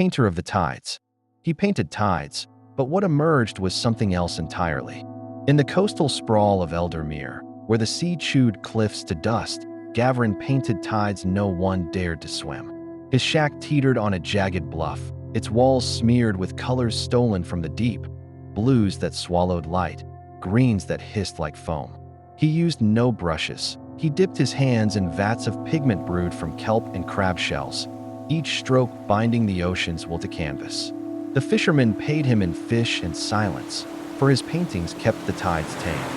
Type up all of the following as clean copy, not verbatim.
painter of the tides. He painted tides, but what emerged was something else entirely. In the coastal sprawl of Eldermere, where the sea chewed cliffs to dust, Gavrin painted tides no one dared to swim. His shack teetered on a jagged bluff, its walls smeared with colors stolen from the deep, blues that swallowed light, greens that hissed like foam. He used no brushes. He dipped his hands in vats of pigment brewed from kelp and crab shells, each stroke binding the ocean's wool to canvas. The fishermen paid him in fish and silence, for his paintings kept the tides tame.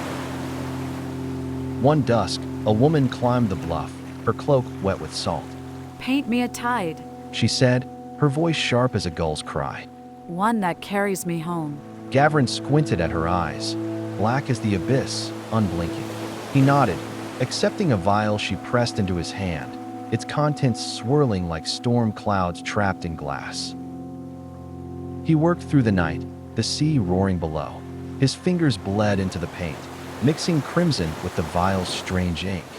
One dusk, a woman climbed the bluff, her cloak wet with salt. "Paint me a tide, She said, her voice sharp as a gull's cry. one that carries me home." Gavrin squinted at her eyes, black as the abyss, unblinking. He nodded, accepting a vial she pressed into his hand, its contents swirling like storm clouds trapped in glass. He worked through the night, the sea roaring below. His fingers bled into the paint, mixing crimson with the vial's strange ink.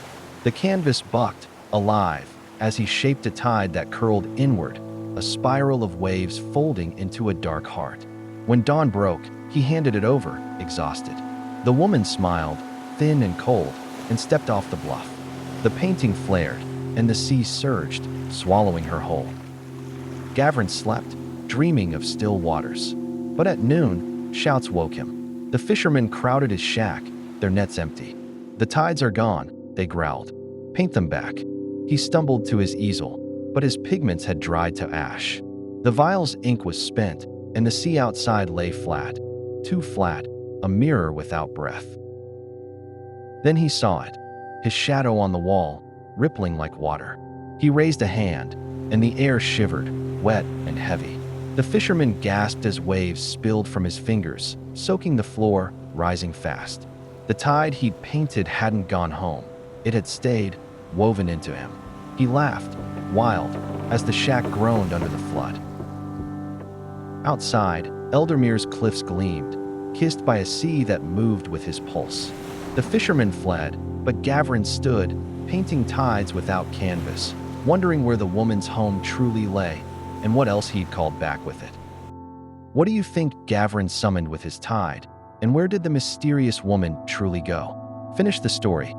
The canvas bucked, alive, as he shaped a tide that curled inward, a spiral of waves folding into a dark heart. When dawn broke, he handed it over, exhausted. The woman smiled, thin and cold, and stepped off the bluff. The painting flared, and the sea surged, swallowing her whole. Gavrin slept, dreaming of still waters. But at noon, shouts woke him. The fishermen crowded his shack, their nets empty. "The tides are gone," they growled. "Paint them back." He stumbled to his easel, but his pigments had dried to ash. The vial's ink was spent, and the sea outside lay flat, too flat, a mirror without breath. Then he saw it, his shadow on the wall, rippling like water. He raised a hand, and the air shivered, wet and heavy. The fisherman gasped as waves spilled from his fingers, soaking the floor, rising fast. The tide he'd painted hadn't gone home. It had stayed, woven into him. He laughed, wild, as the shack groaned under the flood. Outside, Eldermere's cliffs gleamed, kissed by a sea that moved with his pulse. The fishermen fled, but Gavrin stood, painting tides without canvas, wondering where the woman's home truly lay and what else he'd called back with it. What do you think Gavrin summoned with his tide, and where did the mysterious woman truly go? Finish the story.